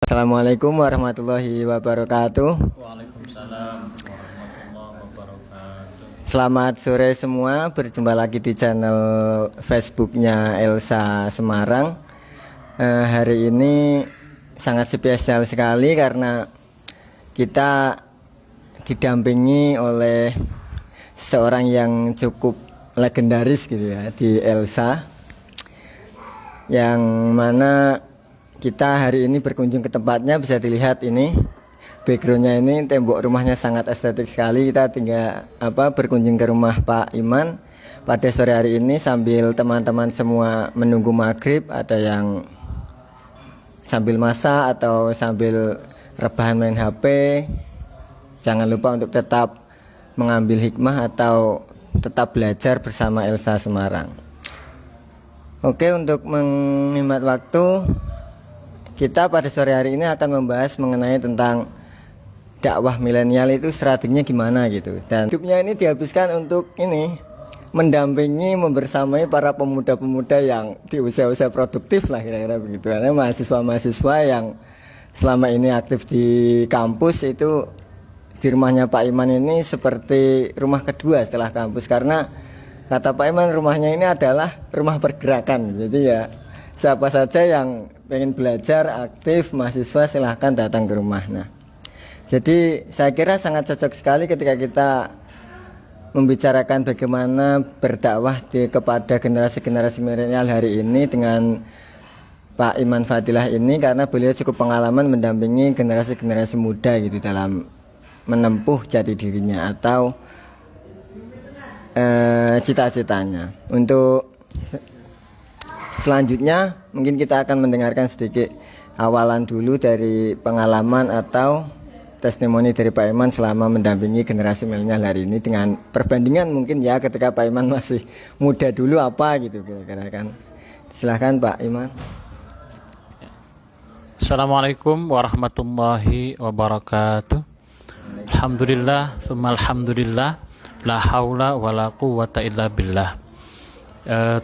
Assalamualaikum warahmatullahi wabarakatuh. Waalaikumsalam warahmatullahi wabarakatuh. Selamat sore semua, berjumpa lagi di channel Facebooknya Elsa Semarang. Hari ini sangat spesial sekali karena kita didampingi oleh seorang yang cukup legendaris gitu ya di Elsa, yang mana kita hari ini berkunjung ke tempatnya. Bisa dilihat ini backgroundnya, ini tembok rumahnya sangat estetik sekali. Kita tinggal berkunjung ke rumah Pak Iman pada sore hari ini sambil teman-teman semua menunggu maghrib. Ada yang sambil masak atau sambil rebahan main HP. Jangan lupa untuk tetap mengambil hikmah atau tetap belajar bersama Elsa Semarang. Oke, untuk menghemat waktu, kita pada sore hari ini akan membahas mengenai tentang dakwah milenial itu strateginya gimana gitu. Dan hidupnya ini dihabiskan untuk ini mendampingi, membersamai para pemuda-pemuda yang di usia-usia produktif lah, kira-kira begitu. Karena mahasiswa-mahasiswa yang selama ini aktif di kampus itu, di rumahnya Pak Iman ini seperti rumah kedua setelah kampus. Karena kata Pak Iman, rumahnya ini adalah rumah pergerakan. Jadi ya siapa saja yang pengen belajar aktif mahasiswa silahkan datang ke rumah. Nah, jadi saya kira sangat cocok sekali ketika kita membicarakan bagaimana berdakwah kepada generasi-generasi milenial hari ini dengan Pak Iman Fadilah ini, karena beliau cukup pengalaman mendampingi generasi-generasi muda gitu dalam menempuh jati dirinya atau cita-citanya. Untuk selanjutnya mungkin kita akan mendengarkan sedikit awalan dulu dari pengalaman atau testimoni dari Pak Iman selama mendampingi generasi milenial hari ini, dengan perbandingan mungkin ya ketika Pak Iman masih muda dulu apa gitu kira-kira kan. Silahkan Pak Iman. Assalamualaikum warahmatullahi wabarakatuh. Alhamdulillah, summa alhamdulillah, la haula wala quwwata illa billah.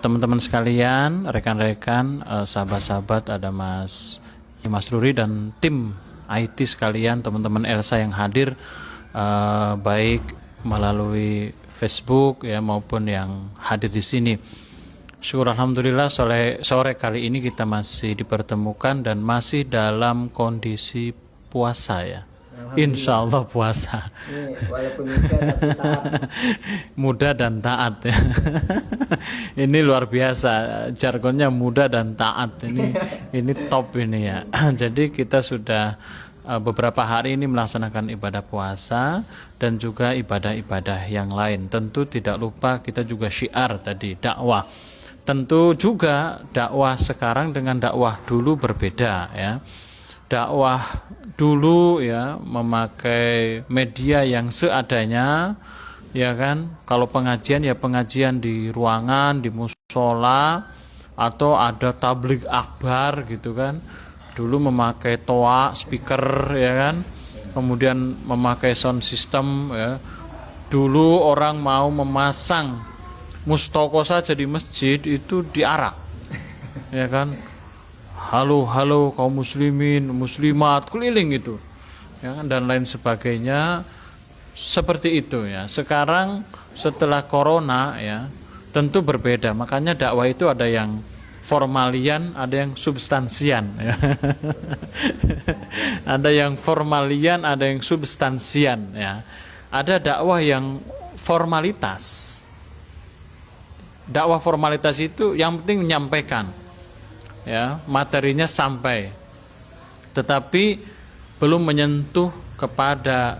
Teman-teman sekalian, rekan-rekan, sahabat-sahabat, ada Mas Ruri dan tim IT sekalian, teman-teman Elsa yang hadir, baik melalui Facebook ya maupun yang hadir di sini. Syukur alhamdulillah sore kali ini kita masih dipertemukan dan masih dalam kondisi puasa ya. Insya Allah puasa. Walaupun muda tapi taat. Muda dan taat ya. Ini luar biasa jargonnya, muda dan taat. Ini top ini ya. Jadi kita sudah beberapa hari ini melaksanakan ibadah puasa dan juga ibadah-ibadah yang lain. Tentu tidak lupa kita juga syiar tadi, dakwah. Tentu juga dakwah sekarang dengan dakwah dulu berbeda ya. Dakwah dulu ya memakai media yang seadanya ya kan. Kalau pengajian ya pengajian di ruangan, di musola, atau ada tabligh akbar gitu kan. Dulu memakai toa, speaker ya kan. Kemudian memakai sound system ya. Dulu orang mau memasang mustoko saja di masjid itu diarak ya kan. Halo kaum muslimin, muslimat, keliling itu ya kan, dan lain sebagainya seperti itu ya. Sekarang setelah corona ya tentu berbeda, makanya dakwah itu ada yang formalian, ada yang substansian ya. Ada yang formalian, ada yang substansian ya. Ada dakwah yang formalitas. Dakwah formalitas itu yang penting menyampaikan ya, materinya sampai, tetapi belum menyentuh kepada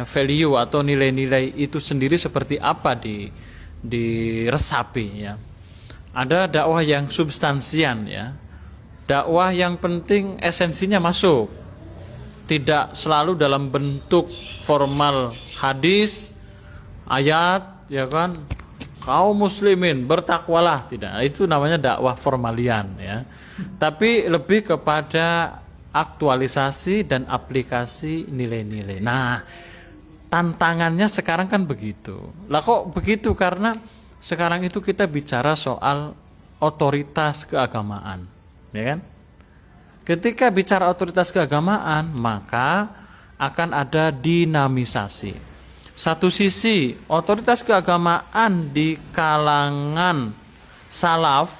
value atau nilai-nilai itu sendiri seperti apa diresapi ya. Ada dakwah yang substansian ya, dakwah yang penting esensinya masuk, tidak selalu dalam bentuk formal hadis, ayat ya kan, kaum muslimin bertakwalah, tidak. Itu namanya dakwah formalian ya. Tapi lebih kepada aktualisasi dan aplikasi nilai-nilai. Nah, tantangannya sekarang kan begitu. Lah kok begitu? Karena sekarang itu kita bicara soal otoritas keagamaan, ya kan? Ketika bicara otoritas keagamaan, maka akan ada dinamisasi. Satu sisi, otoritas keagamaan di kalangan salaf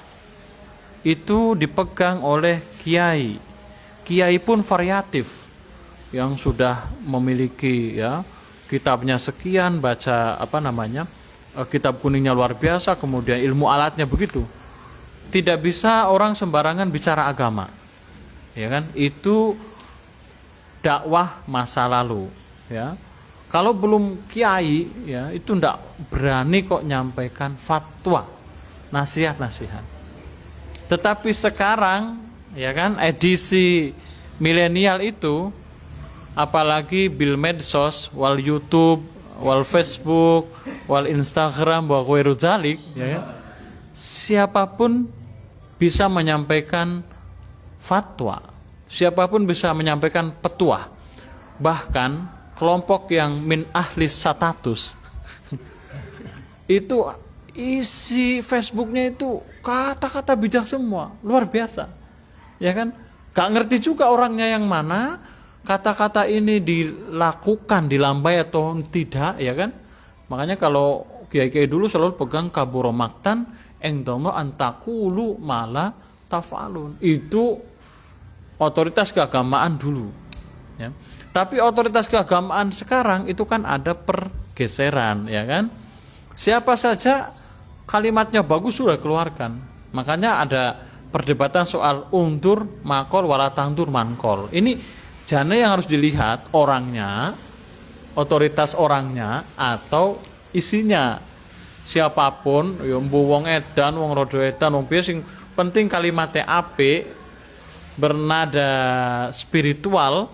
itu dipegang oleh kiai. Kiai pun variatif, yang sudah memiliki ya kitabnya sekian, baca kitab kuningnya luar biasa, kemudian ilmu alatnya begitu. Tidak bisa orang sembarangan bicara agama, ya kan? Itu dakwah masa lalu, ya. Kalau belum kiai, ya itu tidak berani kok nyampaikan fatwa, nasihat-nasihat. Tetapi sekarang, ya kan, edisi milenial itu, apalagi bil medsos, wal YouTube, wal Facebook, wal Instagram, wa ghairu dzalik, ya kan? Siapapun bisa menyampaikan fatwa, siapapun bisa menyampaikan petuah. Bahkan kelompok yang min ahli status itu isi Facebooknya itu kata-kata bijak semua, luar biasa, ya kan? Gak ngerti juga orangnya yang mana, kata-kata ini dilakukan, dilambai atau tidak, ya kan? Makanya kalau kiai-kiai dulu selalu pegang kaburo maktan engdono antakulu mala tafalun. Itu otoritas keagamaan dulu, ya. Tapi otoritas keagamaan sekarang itu kan ada pergeseran, ya kan? Siapa saja kalimatnya bagus sudah keluarkan. Makanya ada perdebatan soal undur makol wala tangdur mankol. Ini jane yang harus dilihat orangnya, otoritas orangnya atau isinya. Siapapun, ya wong edan, wong rodo edan, wong piye sing penting kalimatnya apik, bernada spiritual,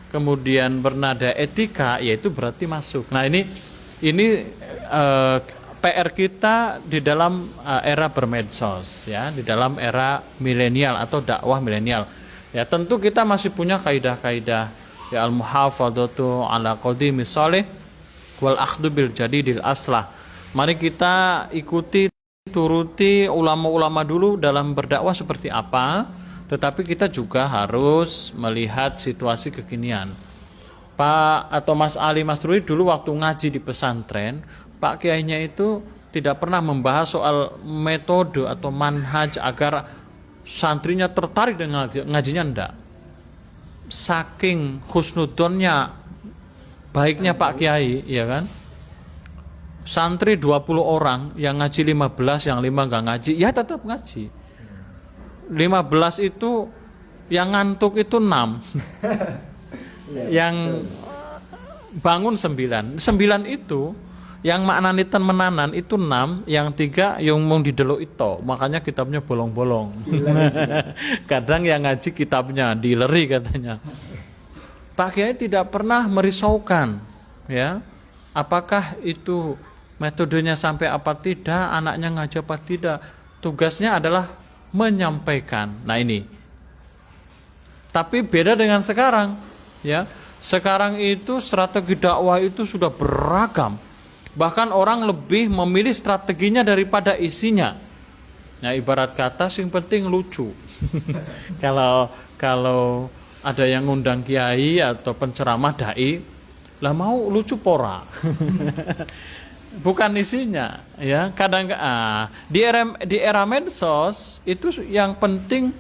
kemudian bernada etika, yaitu berarti masuk. Nah, ini PR kita di dalam era bermedsos, ya, di dalam era milenial atau dakwah milenial. Ya, tentu kita masih punya kaidah-kaidah, ya, al-muhafadzatu ala qadimis shalih wal akhdhu bil jadidil aslah. Mari kita ikuti, turuti ulama-ulama dulu dalam berdakwah seperti apa, tetapi kita juga harus melihat situasi kekinian. Pak atau Mas Ali Mas Rui dulu waktu ngaji di pesantren, Pak Kiainya itu tidak pernah membahas soal metode atau manhaj agar santrinya tertarik dengan ngajinya, enggak. Saking husnudonnya baiknya Pak Kiai, ya kan? Santri 20 orang, yang ngaji 15, yang 5 enggak ngaji, ya tetap ngaji. 15 itu yang ngantuk itu 6. Yang bangun 9. 9 itu yang maknani menanan itu 6, yang 3 yang mau didelok itu. Makanya kitabnya bolong-bolong. Kadang yang ngaji kitabnya dileri katanya. Pak Kiai tidak pernah merisaukan, ya. Apakah itu metodenya sampai apa tidak, anaknya ngaji apa tidak. Tugasnya adalah menyampaikan. Nah, ini. Tapi beda dengan sekarang, ya. Sekarang itu strategi dakwah itu sudah beragam. Bahkan orang lebih memilih strateginya daripada isinya. Nah, ibarat kata sing penting lucu. Kalau ada yang ngundang kiai atau penceramah dai, lah mau lucu pora. Bukan isinya, ya. Kadang di era medsos itu yang penting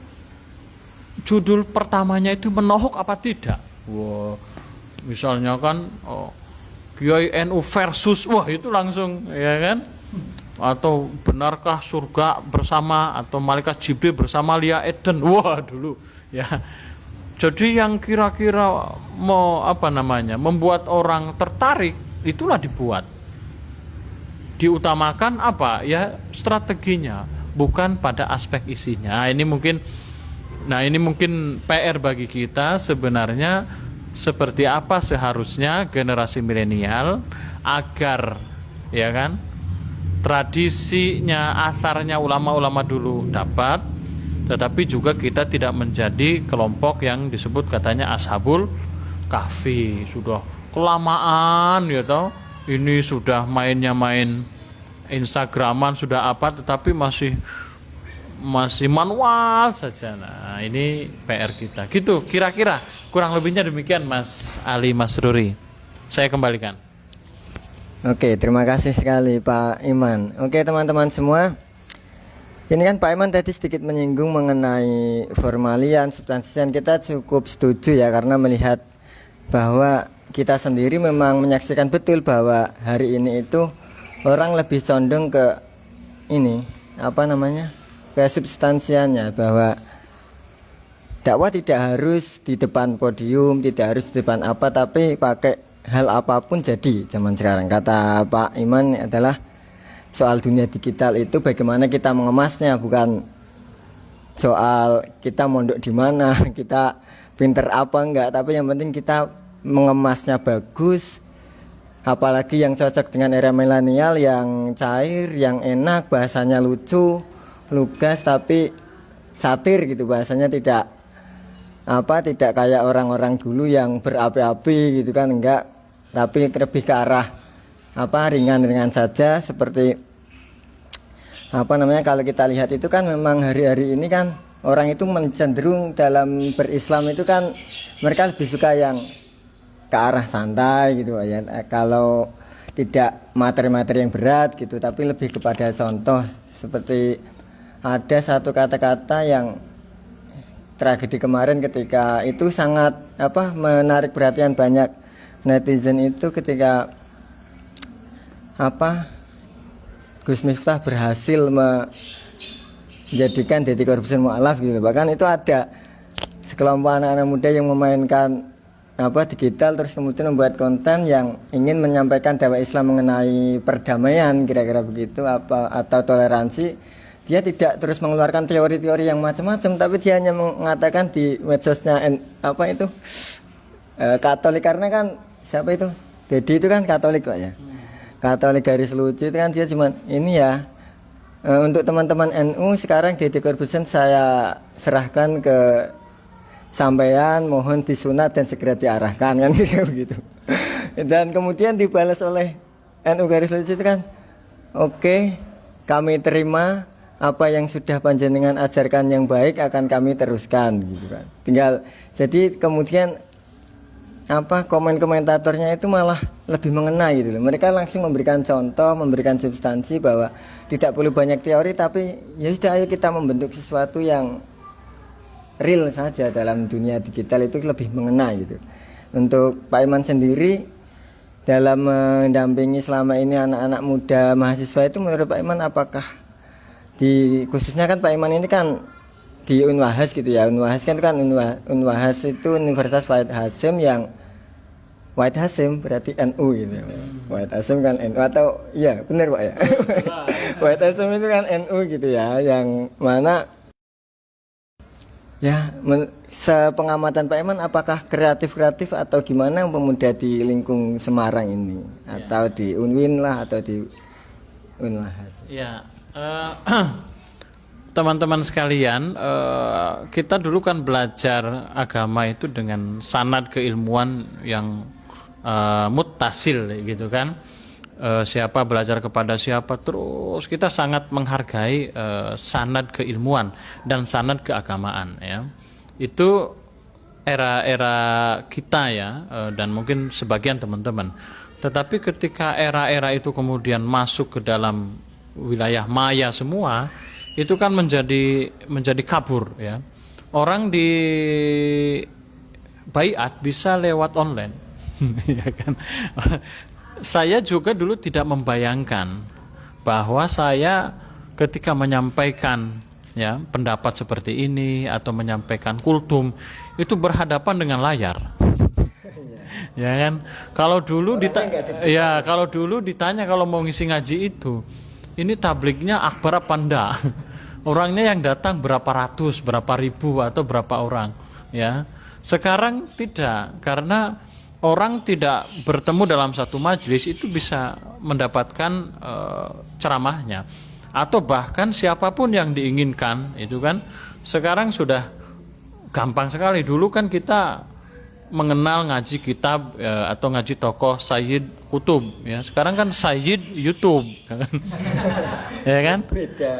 judul pertamanya itu menohok apa tidak. Wow. Misalnya kan Kiai NU versus, wah itu langsung, ya kan? Atau benarkah surga bersama atau malaikat Jibril bersama Lia Eden, wah dulu, ya. Jadi yang kira-kira membuat orang tertarik itulah dibuat. Diutamakan apa? Ya strateginya, bukan pada aspek isinya. Ini mungkin PR bagi kita sebenarnya, seperti apa seharusnya generasi milenial agar, ya kan, tradisinya, asarnya ulama-ulama dulu dapat, tetapi juga kita tidak menjadi kelompok yang disebut katanya ashabul kahfi, sudah kelamaan, ya toh. Ini sudah main Instagraman, sudah apa, tetapi masih masih manual saja. Nah, ini PR kita. Gitu kira-kira kurang lebihnya demikian Mas Ali Masruri. Saya kembalikan. Oke, terima kasih sekali Pak Iman. Oke teman-teman semua, ini kan Pak Iman tadi sedikit menyinggung mengenai formalian, substansian. Kita cukup setuju ya, karena melihat bahwa kita sendiri memang menyaksikan betul bahwa hari ini itu orang lebih condong ke ini, apa namanya, ke substansiannya, bahwa dakwah tidak harus di depan podium, tidak harus di depan apa, tapi pakai hal apapun jadi zaman sekarang. Kata Pak Iman adalah soal dunia digital itu bagaimana kita mengemasnya, bukan soal kita mondok di mana, kita pinter apa enggak, tapi yang penting kita mengemasnya bagus, apalagi yang cocok dengan era milenial, yang cair, yang enak, bahasanya lucu, lugas tapi satir gitu, bahasanya tidak tidak kayak orang-orang dulu yang berapi-api gitu kan, enggak, tapi lebih ke arah ringan-ringan saja. Seperti kalau kita lihat itu kan memang hari-hari ini kan orang itu cenderung dalam berislam itu kan mereka lebih suka yang ke arah santai gitu ya, kalau tidak materi-materi yang berat gitu, tapi lebih kepada contoh. Seperti ada satu kata-kata yang tragedi kemarin ketika itu sangat menarik perhatian banyak netizen itu, ketika Gus Miftah berhasil menjadikan Deddy Corbuzier mu'alaf gitu. Bahkan itu ada sekelompok anak-anak muda yang memainkan digital, terus kemudian membuat konten yang ingin menyampaikan dakwah Islam mengenai perdamaian, kira-kira begitu, atau toleransi. Dia tidak terus mengeluarkan teori-teori yang macam-macam, tapi dia hanya mengatakan di medsosnya Katolik, karena kan siapa itu? Deddy itu kan Katolik Pak ya. Katolik garis lucu itu kan, dia cuma ini ya, untuk teman-teman NU sekarang Deddy Corbuzier saya serahkan ke sampean, mohon disunat dan segera diarahkan, kan begitu. Dan kemudian dibalas oleh NU garis lucu itu kan, oke, kami terima apa yang sudah panjenengan ajarkan yang baik akan kami teruskan gitu kan. Tinggal jadi kemudian komen-komentatornya itu malah lebih mengena gitu loh. Mereka langsung memberikan contoh, memberikan substansi bahwa tidak perlu banyak teori, tapi ya sudah, ayo kita membentuk sesuatu yang real saja dalam dunia digital, itu lebih mengena gitu. Untuk Pak Iman sendiri dalam mendampingi selama ini anak-anak muda mahasiswa itu, menurut Pak Iman apakah khususnya kan Pak Iman ini kan di Unwahas gitu ya. Unwahas kan Unwahas itu Universitas Wahid Hasyim, yang Wahid Hasyim berarti NU gitu. Wahid Hasyim kan NU, atau iya benar Pak ya. Wahid Hasyim itu kan NU gitu ya, yang mana ya sepengamatan Pak Iman, apakah kreatif atau gimana pemuda di lingkung Semarang ini, atau di Unwin lah, atau di Unwahas? Ya, teman-teman sekalian, kita dulu kan belajar agama itu dengan sanad keilmuan yang muttasil gitu kan. Siapa belajar kepada siapa, terus kita sangat menghargai sanad keilmuan dan sanad keagamaan ya. Itu era-era kita ya, dan mungkin sebagian teman-teman. Tetapi ketika era-era itu kemudian masuk ke dalam wilayah maya semua, itu kan menjadi kabur ya. Orang di baiat bisa lewat online. Ya kan? Saya juga dulu tidak membayangkan bahwa saya ketika menyampaikan ya pendapat seperti ini atau menyampaikan kultum itu berhadapan dengan layar. Ya kan? Kalau dulu ditanya kalau mau ngisi ngaji itu, ini tablignya akbar apa enggak? Orangnya yang datang berapa ratus, berapa ribu, atau berapa orang ya. Sekarang tidak, karena orang tidak bertemu dalam satu majelis itu bisa mendapatkan ceramahnya, atau bahkan siapapun yang diinginkan itu kan sekarang sudah gampang sekali. Dulu kan kita mengenal ngaji kitab atau ngaji tokoh Sayyid Qutub ya. Sekarang kan Sayyid YouTube ya kan? Ya kan?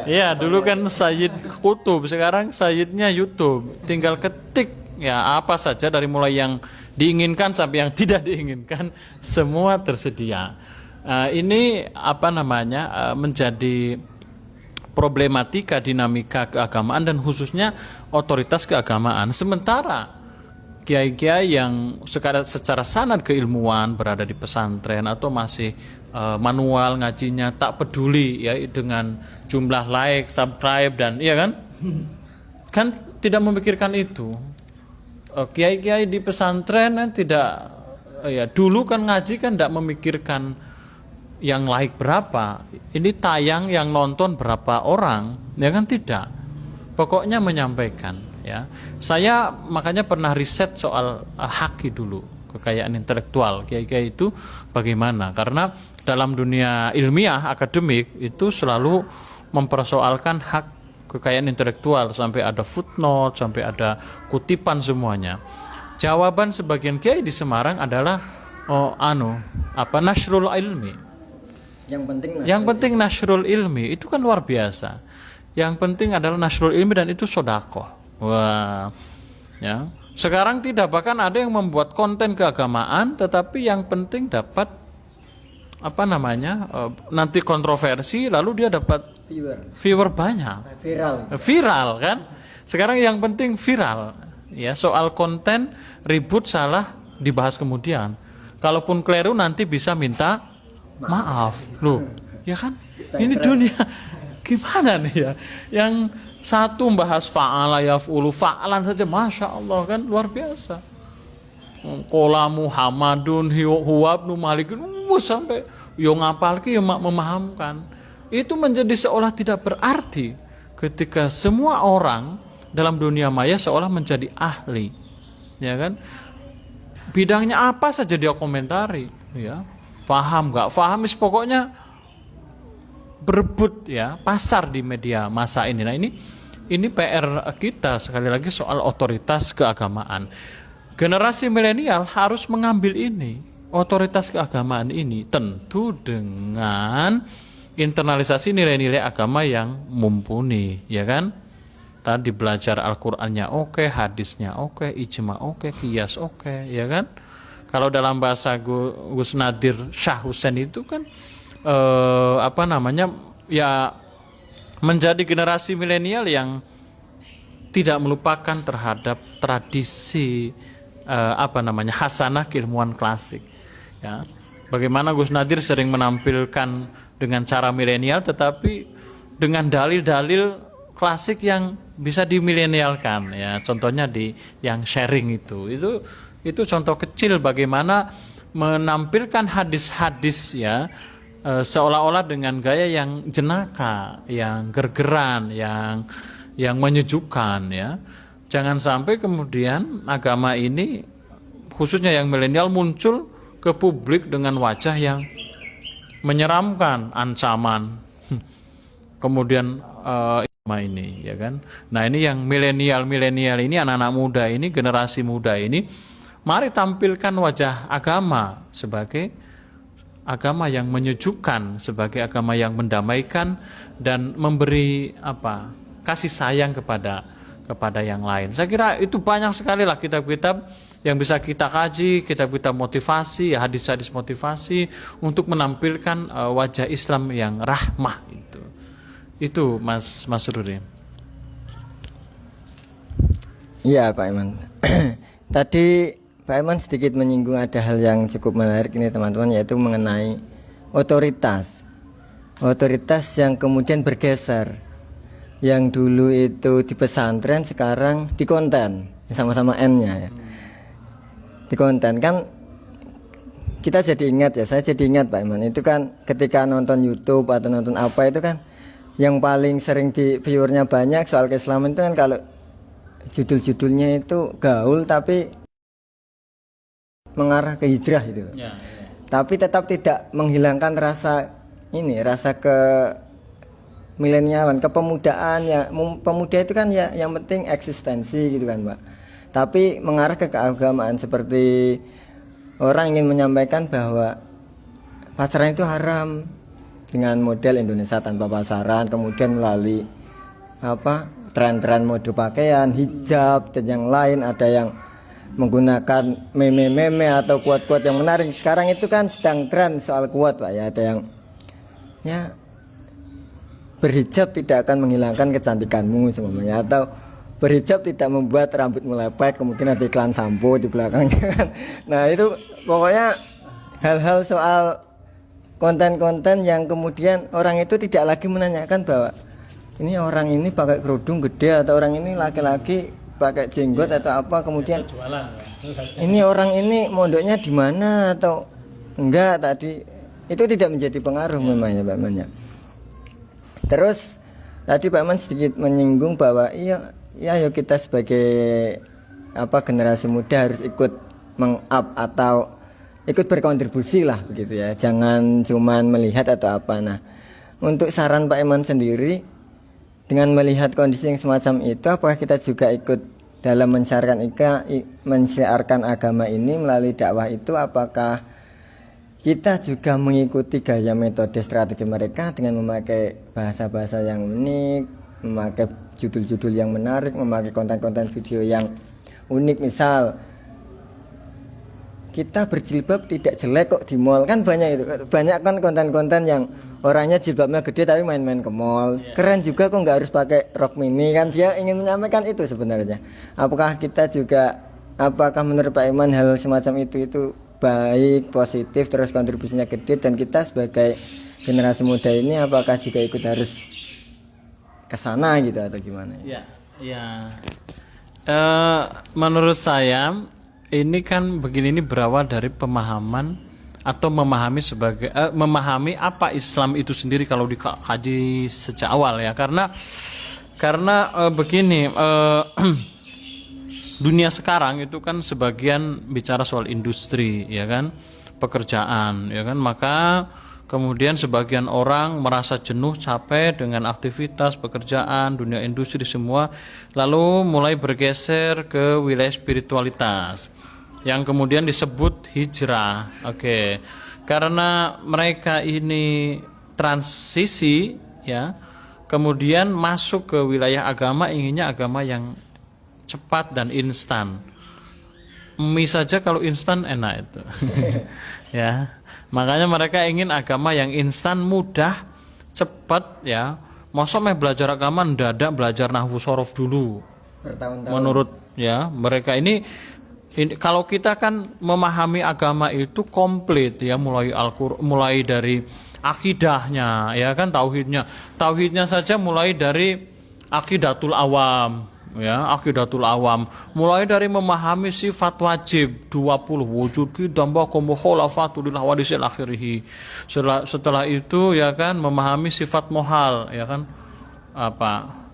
Iya, dulu kan Sayyid Qutub, sekarang Sayyidnya YouTube. Tinggal ketik ya apa saja dari mulai yang diinginkan sampai yang tidak diinginkan semua tersedia. Ini apa namanya menjadi problematika dinamika keagamaan dan khususnya otoritas keagamaan. Sementara kiai-kiai yang secara sanad keilmuan berada di pesantren atau masih manual ngajinya, tak peduli ya dengan jumlah like, subscribe dan iya kan tidak memikirkan itu. Kiai-kiai di pesantren tidak ya dulu kan ngaji kan tidak memikirkan yang like berapa, ini tayang yang nonton berapa orang, ya kan tidak. Pokoknya menyampaikan. Ya, saya makanya pernah riset soal haki dulu, kekayaan intelektual kiai-kiai itu bagaimana? Karena dalam dunia ilmiah akademik itu selalu mempersoalkan hak kekayaan intelektual sampai ada footnote, sampai ada kutipan semuanya. Jawaban sebagian kiai di Semarang adalah nasrul ilmi. Yang penting nasrul ilmi itu kan luar biasa. Yang penting adalah nasrul ilmi dan itu sodaqoh. Wah, ya. Sekarang tidak, bahkan ada yang membuat konten keagamaan, tetapi yang penting dapat nanti kontroversi, lalu dia dapat viewer banyak, viral kan. Sekarang yang penting viral, ya soal konten ribut salah dibahas kemudian. Kalaupun keliru nanti bisa minta maaf, loh, ya kan? Ini dunia gimana nih ya? Yang satu membahas fa'ala yaf'ulu fa'alan saja, masya Allah kan luar biasa. Qala Muhammadun huwa ibnu Malik sampai yo ngapal ki yo memahamkan. Itu menjadi seolah tidak berarti ketika semua orang dalam dunia maya seolah menjadi ahli. Ya kan? Bidangnya apa saja dia komentari, ya. Paham enggak? Paham pokoknya berebut ya pasar di media masa ini. Nah ini PR kita sekali lagi soal otoritas keagamaan. Generasi milenial harus mengambil ini, otoritas keagamaan ini, tentu dengan internalisasi nilai-nilai agama yang mumpuni, ya kan? Tadi belajar Al-Qur'annya oke, hadisnya oke, ijma oke, qiyas oke, ya kan? Kalau dalam bahasa Gus Nadir Shah Hussein itu kan ya menjadi generasi milenial yang tidak melupakan terhadap tradisi hasanah keilmuan klasik. Ya, bagaimana Gus Nadir sering menampilkan dengan cara milenial, tetapi dengan dalil-dalil klasik yang bisa dimilenialkan. Ya, contohnya di yang sharing itu contoh kecil bagaimana menampilkan hadis-hadis ya. Seolah-olah dengan gaya yang jenaka, yang gergeran, yang menyejukkan ya. Jangan sampai kemudian agama ini khususnya yang milenial muncul ke publik dengan wajah yang menyeramkan, ancaman. Kemudian ini ya kan. Nah, ini yang milenial ini, anak-anak muda ini, generasi muda ini, mari tampilkan wajah agama sebagai agama yang menyejukkan, sebagai agama yang mendamaikan dan memberi kasih sayang kepada yang lain. Saya kira itu banyak sekali lah kitab-kitab yang bisa kita kaji, kitab-kitab motivasi, hadis-hadis motivasi untuk menampilkan wajah Islam yang rahmah itu. Itu Mas Rudi. Iya Pak Iman. Tadi Pak Iman sedikit menyinggung ada hal yang cukup menarik ini teman-teman, yaitu mengenai otoritas yang kemudian bergeser, yang dulu itu di pesantren sekarang di konten, sama-sama N-nya ya. Di konten kan kita jadi ingat ya, saya jadi ingat Pak Iman, itu kan ketika nonton YouTube atau nonton apa itu kan yang paling sering di viewernya banyak soal keislaman itu kan kalau judul-judulnya itu gaul tapi mengarah ke hijrah gitu. Ya. Tapi tetap tidak menghilangkan rasa ke milenialan, kepemudaan ya. Pemuda itu kan ya yang penting eksistensi gitu kan, Pak. tapi mengarah ke keagamaan, seperti orang ingin menyampaikan bahwa pacaran itu haram dengan model Indonesia tanpa pasaran, kemudian melalui tren-tren mode pakaian, hijab dan yang lain, ada yang menggunakan meme-meme atau quote-quote yang menarik. Sekarang itu kan sedang tren soal quote, Pak, ya. Ada yang ya berhijab tidak akan menghilangkan kecantikanmu semuanya, atau berhijab tidak membuat rambutmu lepek, kemudian ada iklan sampo di belakangnya. Nah, itu pokoknya hal-hal soal konten-konten yang kemudian orang itu tidak lagi menanyakan bahwa ini orang ini pakai kerudung gede atau orang ini laki-laki pakai jenggot atau apa, kemudian ini orang ini mondoknya di mana atau enggak tadi, itu tidak menjadi pengaruh memangnya Pak Man ya. Terus tadi Pak Man sedikit menyinggung bahwa iya yuk kita sebagai generasi muda harus ikut meng-up atau ikut berkontribusi lah begitu ya, jangan cuman melihat atau apa. Nah, untuk saran Pak Iman sendiri, dengan melihat kondisi yang semacam itu, apakah kita juga ikut dalam mensiarkan agama ini melalui dakwah itu? Apakah kita juga mengikuti gaya metode strategi mereka dengan memakai bahasa-bahasa yang unik, memakai judul-judul yang menarik, memakai konten-konten video yang unik? Misal kita berjilbab tidak jelek kok di mall, kan banyak itu, banyak kan konten-konten yang orangnya jilbabnya gede tapi main-main ke mall, keren juga kok nggak harus pakai rok mini, kan dia ingin menyampaikan itu sebenarnya. Apakah menurut Pak Iman hal semacam itu baik, positif, terus kontribusinya gede, dan kita sebagai generasi muda ini apakah juga ikut harus ke sana gitu atau gimana? Menurut saya ini kan begini, ini berawal dari pemahaman atau memahami apa Islam itu sendiri kalau dikaji sejak awal ya, karena begini, dunia sekarang itu kan sebagian bicara soal industri ya kan, pekerjaan ya kan, maka kemudian sebagian orang merasa jenuh, capek dengan aktivitas pekerjaan, dunia industri semua, lalu mulai bergeser ke wilayah spiritualitas yang kemudian disebut hijrah. Oke. Karena mereka ini transisi ya, kemudian masuk ke wilayah agama, inginnya agama yang cepat dan instan. Mie saja kalau instan enak itu. Ya. Makanya mereka ingin agama yang instan, mudah, cepat ya. Masa belajar agama mendadak belajar nahwu shorof dulu. Bertahun-tahun. Menurut ya mereka ini kalau kita kan memahami agama itu komplit ya, mulai dari akidahnya ya kan, tauhidnya saja mulai dari akidatul awam ya, mulai dari memahami sifat wajib 20 wujud tambah mukhalafatu lil hawadisil akhirih. Setelah itu ya kan memahami sifat mohal ya kan,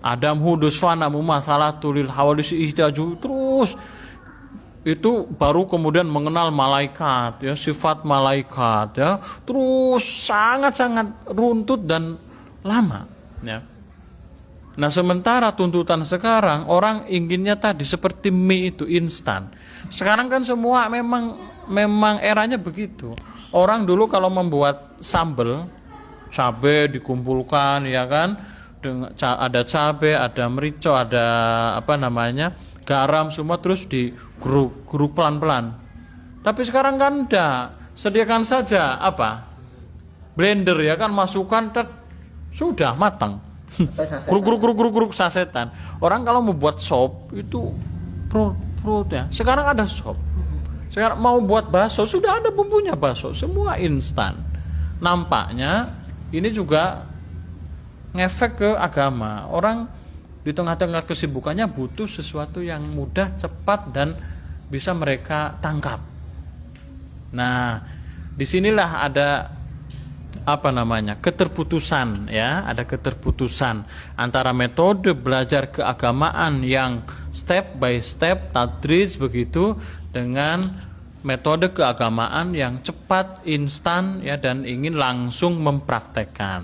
adam hudus fana mumasalatu lil hawadisi ihtaju, terus itu baru kemudian mengenal malaikat ya, sifat malaikat ya, terus sangat-sangat runtut dan lama ya. Nah, sementara tuntutan sekarang orang inginnya tadi seperti mie itu instan. Sekarang kan semua memang eranya begitu. Orang dulu kalau membuat sambal, cabai dikumpulkan ya kan, ada cabai, ada merica, ada garam semua, terus digeruk pelan-pelan. Tapi sekarang kan enggak, sediakan saja blender ya kan, masukkan sudah matang. Geruk sasetan. Orang kalau mau buat sop itu perut ya. Sekarang ada sop. Sekarang mau buat bakso sudah ada bumbunya bakso, semua instan. Nampaknya ini juga ngefek ke agama. Orang di tengah-tengah kesibukannya butuh sesuatu yang mudah, cepat, dan bisa mereka tangkap. Nah, disinilah ada keterputusan ya, ada keterputusan antara metode belajar keagamaan yang step by step, tadrij begitu, dengan metode keagamaan yang cepat, instan ya, dan ingin langsung mempraktekkan.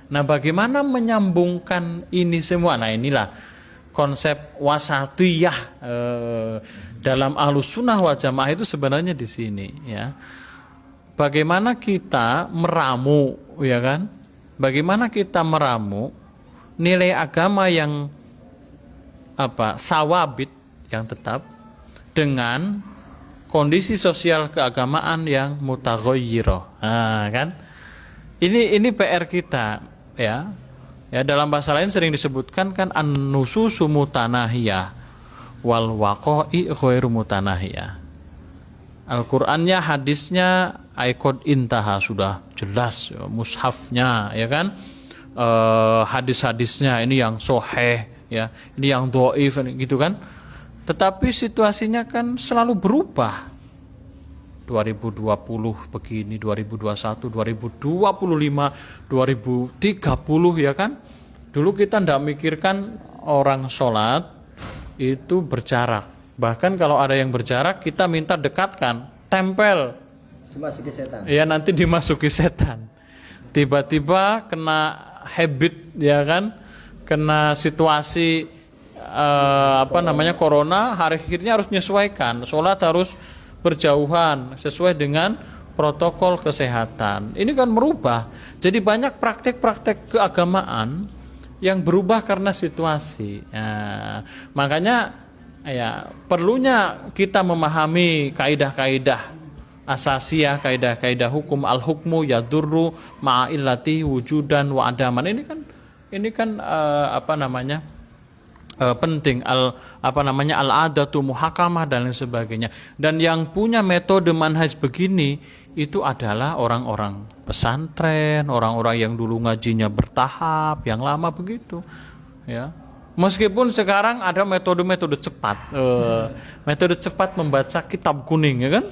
Nah, bagaimana menyambungkan ini semua? Nah, inilah konsep wasatiyah dalam Ahlus Sunnah wal Jamaah itu sebenarnya di sini ya. Bagaimana kita meramu ya kan? Bagaimana kita meramu nilai agama yang sawabit yang tetap dengan kondisi sosial keagamaan yang mutaghayyirah. Nah, kan? Ini PR kita ya. Ya, dalam bahasa lain sering disebutkan kan an-nususu mutanahiyah wal waqa'i ghairu mutanahiyah. Al-Qur'annya, hadisnya aikod intaha sudah jelas ya, mushafnya ya kan. Hadis-hadisnya ini yang sahih ya, ini yang dhaif gitu kan. Tetapi situasinya kan selalu berubah. 2020 begini, 2021, 2025, 2030 ya kan. Dulu kita tidak mikirkan orang sholat itu berjarak. Bahkan kalau ada yang berjarak kita minta dekatkan, tempel. Dimasuki setan. Ya nanti dimasuki setan. Tiba-tiba kena habit ya kan, kena situasi corona, akhirnya harus menyesuaikan. Sholat harus berjauhan sesuai dengan protokol kesehatan. Ini kan merubah. Jadi banyak praktek-praktek keagamaan yang berubah karena situasi. Nah, makanya ya perlunya kita memahami kaidah-kaidah asasiyah, kaidah-kaidah hukum al-hukmu yadurru ma'illati wujudan wa adaman. Ini kan penting al-adatu muhakamah dan lain sebagainya. Dan yang punya metode manhaj begini itu adalah orang-orang pesantren, orang-orang yang dulu ngajinya bertahap, yang lama begitu ya. Meskipun sekarang ada metode-metode cepat, metode cepat membaca kitab kuning ya kan,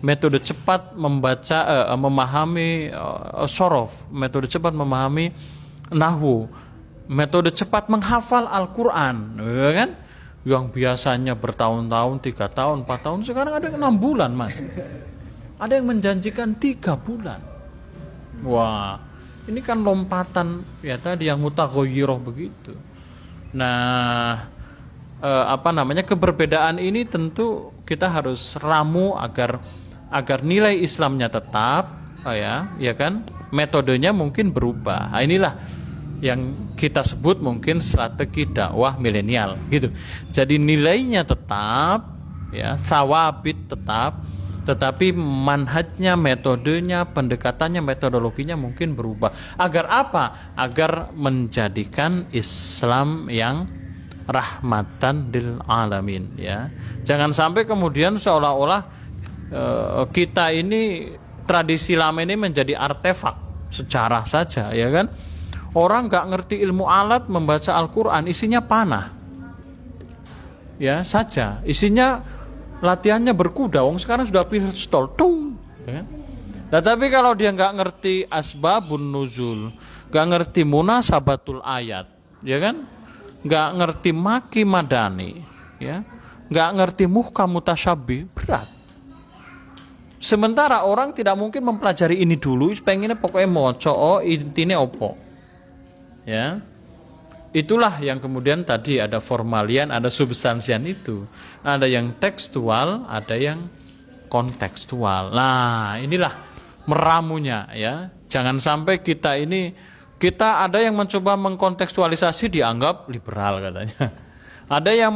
metode cepat memahami sorof, metode cepat memahami nahwu, metode cepat menghafal Al-Quran ya kan? Yang biasanya bertahun-tahun, 3 tahun, 4 tahun, sekarang ada 6 bulan mas. Ada yang menjanjikan 3 bulan. Wah, ini kan lompatan ya tadi yang mutaghayyirah begitu. Nah, keberbedaan ini tentu kita harus ramu agar nilai Islamnya tetap ya kan, metodenya mungkin berubah. Nah, inilah yang kita sebut mungkin strategi dakwah milenial gitu. Jadi nilainya tetap ya, sawabit tetap, tetapi manhajnya, metodenya, pendekatannya, metodologinya mungkin berubah. Agar apa? Agar menjadikan Islam yang rahmatan lil alamin ya. Jangan sampai kemudian seolah-olah kita ini tradisi lama ini menjadi artefak sejarah saja ya kan. Orang nggak ngerti ilmu alat membaca Al-Quran, isinya panah, ya saja. Isinya latihannya berkuda. Wong sekarang sudah pistol, tung. Ya. Nah, tapi kalau dia nggak ngerti asbabun nuzul, nggak ngerti munasabatul ayat, ya kan, nggak ngerti maki madani, ya, nggak ngerti muhkam mutasyabih, berat. Sementara orang tidak mungkin mempelajari ini dulu, pengennya pokoknya moco, intinya opo. Ya, itulah yang kemudian tadi ada formalian, ada substansian itu, ada yang tekstual, ada yang kontekstual. Nah, inilah meramunya ya. Jangan sampai kita ada yang mencoba mengkontekstualisasi dianggap liberal katanya. Ada yang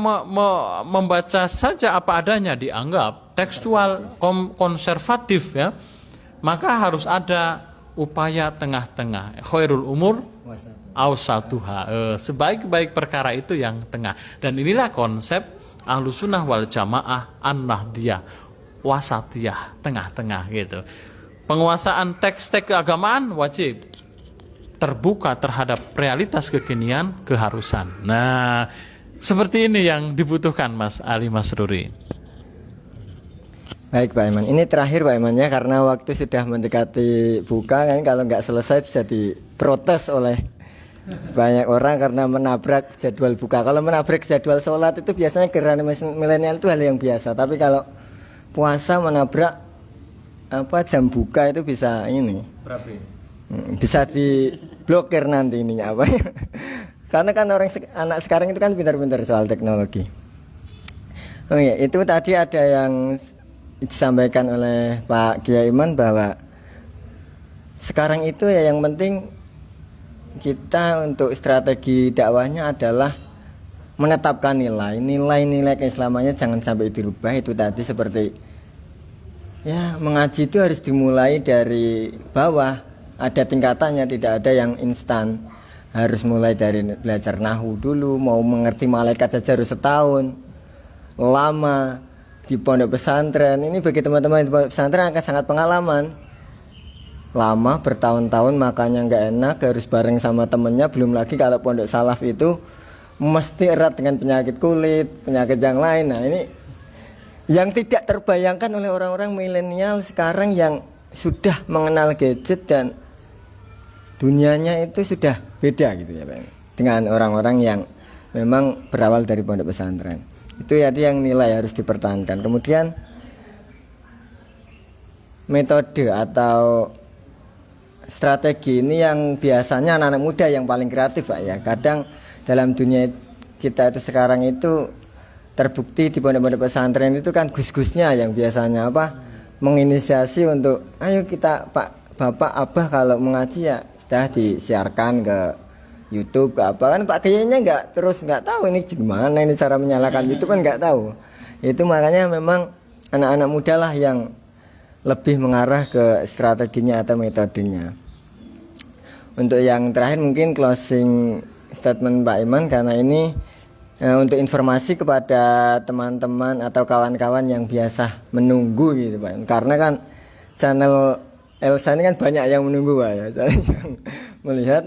membaca saja apa adanya dianggap tekstual, konservatif ya. Maka harus ada upaya tengah-tengah. Khairul umur awsatuha, sebaik-baik perkara itu yang tengah. Dan inilah konsep Ahlus Sunnah wal Jamaah an-Nahdiyah, wasatiyah, tengah-tengah gitu. Penguasaan teks-teks keagamaan wajib, terbuka terhadap realitas kekinian keharusan. Nah, seperti ini yang dibutuhkan Mas Ali Masruri. Baik Pak Iman, ini terakhir Pak Iman ya, karena waktu sudah mendekati buka kan, kalau nggak selesai bisa diprotes oleh banyak orang karena menabrak jadwal buka. Kalau menabrak jadwal sholat itu biasanya generasi milenial itu hal yang biasa. Tapi kalau puasa menabrak jam buka itu bisa ini. Bisa diblokir nanti ininya Karena kan anak sekarang itu kan pintar-pintar soal teknologi. Oh iya, itu tadi ada yang disampaikan oleh Pak Kiai Iman bahwa sekarang itu ya yang penting kita untuk strategi dakwahnya adalah menetapkan nilai-nilai keislamannya, jangan sampai dirubah. Itu tadi seperti ya, mengaji itu harus dimulai dari bawah, ada tingkatannya, tidak ada yang instan. Harus mulai dari belajar nahu dulu, mau mengerti malaikat saja harus setahun lama di pondok pesantren. Ini bagi teman-teman di pondok pesantren akan sangat pengalaman lama, bertahun-tahun, makanya nggak enak, harus bareng sama temennya. Belum lagi kalau pondok salaf itu mesti erat dengan penyakit kulit, penyakit yang lain. Nah ini yang tidak terbayangkan oleh orang-orang milenial sekarang yang sudah mengenal gadget dan dunianya itu sudah beda gitu ya Pak, dengan orang-orang yang memang berawal dari pondok pesantren. Itu ya yang nilai harus dipertahankan. Kemudian metode atau strategi ini yang biasanya anak-anak muda yang paling kreatif Pak ya. Kadang dalam dunia kita itu sekarang itu terbukti di pondok-pondok pesantren itu kan gus-gusnya yang biasanya apa, menginisiasi untuk ayo kita Pak Bapak Abah kalau mengaji ya sudah disiarkan ke YouTube ke apa, kan Pak kayaknya nggak tahu ini gimana ini cara menyalakan YouTube kan nggak tahu. Itu makanya memang anak-anak muda lah yang lebih mengarah ke strateginya atau metodenya. Untuk yang terakhir mungkin closing statement Pak Iman, karena ini untuk informasi kepada teman-teman atau kawan-kawan yang biasa menunggu gitu Pak. Karena kan channel Elsa ini kan banyak yang menunggu Pak ya. Saya yang melihat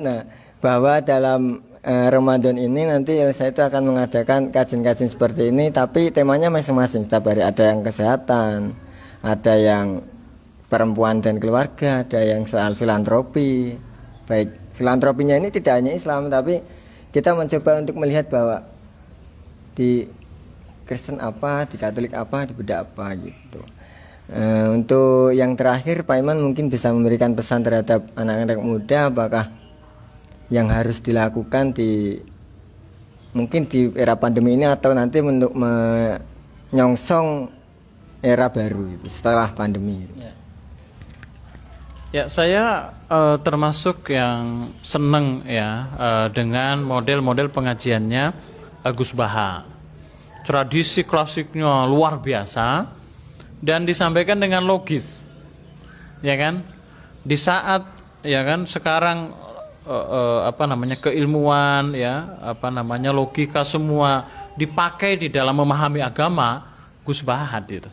bahwa dalam Ramadan ini nanti Elsa itu akan mengadakan kajian-kajian seperti ini, tapi temanya masing-masing setiap hari. Ada yang kesehatan, ada yang perempuan dan keluarga, ada yang soal filantropi. Baik, filantropinya ini tidak hanya Islam, tapi kita mencoba untuk melihat bahwa di Kristen apa, di Katolik apa, di Buddha apa gitu. Untuk yang terakhir Pak Iman mungkin bisa memberikan pesan terhadap anak-anak muda, apakah yang harus dilakukan mungkin di era pandemi ini atau nanti untuk menyongsong era baru gitu, setelah pandemi gitu. Ya, saya termasuk yang seneng ya dengan model-model pengajiannya Gus Baha. Tradisi klasiknya luar biasa dan disampaikan dengan logis, ya kan? Di saat ya kan sekarang keilmuan ya logika semua dipakai di dalam memahami agama, Gus Baha hadir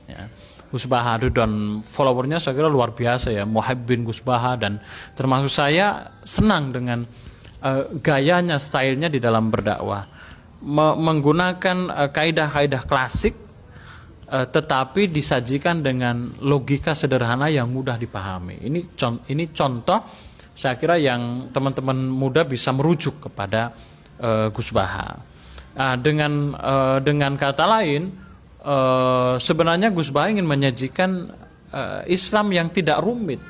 ya. Gus Baha dan followernya saya kira luar biasa ya, muhibbin Gus Baha, dan termasuk saya senang dengan gayanya, stylenya di dalam berdakwah, menggunakan kaidah-kaidah klasik tetapi disajikan dengan logika sederhana yang mudah dipahami. Ini contoh saya kira yang teman-teman muda bisa merujuk kepada Gus Baha. Dengan kata lain, sebenarnya Gus Baha ingin menyajikan Islam yang tidak rumit,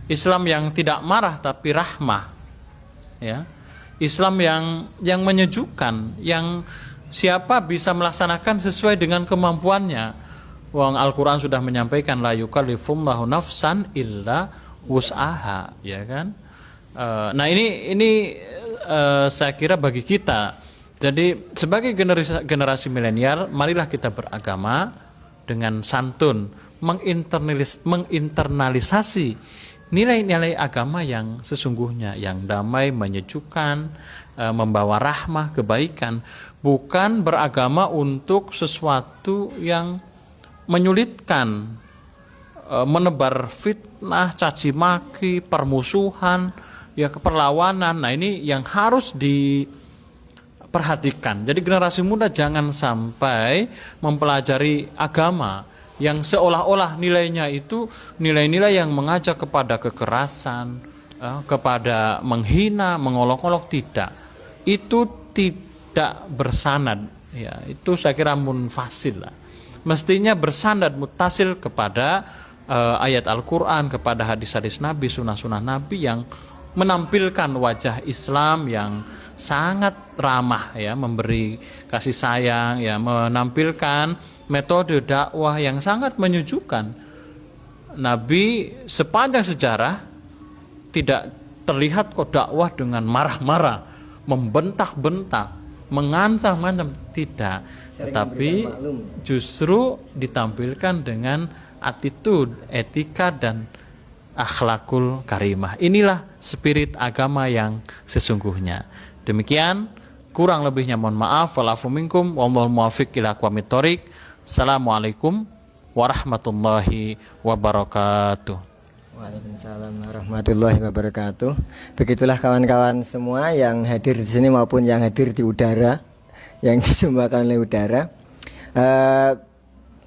Islam yang tidak marah tapi rahmah, ya. Islam yang menyejukkan, yang siapa bisa melaksanakan sesuai dengan kemampuannya. Wong Al-Quran sudah menyampaikan la yukallifullahu nafsan illa wus'aha, ya kan. Nah ini saya kira bagi kita, jadi sebagai generasi milenial, marilah kita beragama dengan santun, menginternalisasi nilai-nilai agama yang sesungguhnya, yang damai, menyejukkan, membawa rahmah, kebaikan, bukan beragama untuk sesuatu yang menyulitkan, menebar fitnah, caci maki, permusuhan, ya perlawanan. Nah ini yang harus diperhatikan. Jadi generasi muda jangan sampai mempelajari agama yang seolah-olah nilainya itu nilai-nilai yang mengajak kepada kekerasan, kepada menghina, mengolok-olok. Tidak, itu tidak bersanad, ya itu saya kira munfasil lah. Mestinya bersandar mutasil kepada ayat Al-Quran, kepada hadis-hadis Nabi, sunnah-sunnah Nabi yang menampilkan wajah Islam yang sangat ramah ya, memberi kasih sayang ya, menampilkan metode dakwah yang sangat menyejukkan. Nabi sepanjang sejarah tidak terlihat kok dakwah dengan marah-marah, membentak-bentak, mengancam-ancam, tidak. Tetapi justru ditampilkan dengan attitude, etika dan akhlakul karimah. Inilah spirit agama yang sesungguhnya. Demikian, kurang lebihnya mohon maaf. Walafu minkum wallahul muwaffiq ila aqwamit thoriq. Assalamualaikum warahmatullahi wabarakatuh. Waalaikumsalam warahmatullahi wabarakatuh. Begitulah kawan-kawan semua yang hadir di sini maupun yang hadir di udara, yang disumbangkan oleh udara.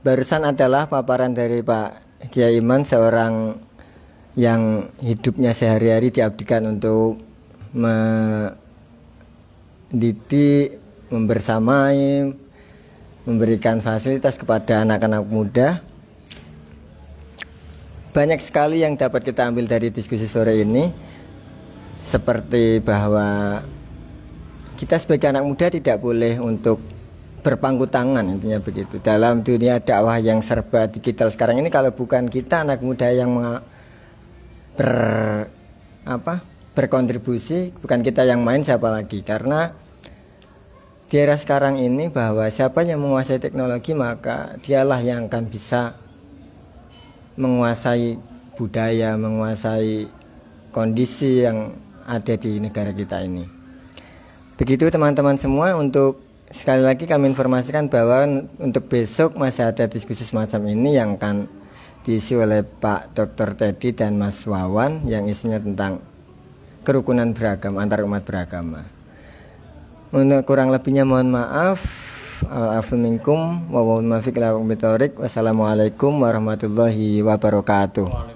Barusan adalah paparan dari Pak Kiai Iman, seorang yang hidupnya sehari-hari diabdikan untuk mendidik, membersamai, memberikan fasilitas kepada anak-anak muda. Banyak sekali yang dapat kita ambil dari diskusi sore ini, seperti bahwa kita sebagai anak muda tidak boleh untuk berpangku tangan, intinya begitu. Dalam dunia dakwah yang serba digital sekarang ini, kalau bukan kita anak muda yang berkontribusi, bukan kita yang main, siapa lagi? Karena di era sekarang ini bahwa siapa yang menguasai teknologi maka dialah yang akan bisa menguasai budaya, menguasai kondisi yang ada di negara kita ini. Begitu teman-teman semua. Untuk sekali lagi kami informasikan bahwa untuk besok masih ada diskusi semacam ini yang akan diisi oleh Pak Dr. Teddy dan Mas Wawan, yang isinya tentang kerukunan beragama antar umat beragama. Untuk kurang lebihnya mohon maaf. Wassalamualaikum warahmatullahi wabarakatuh.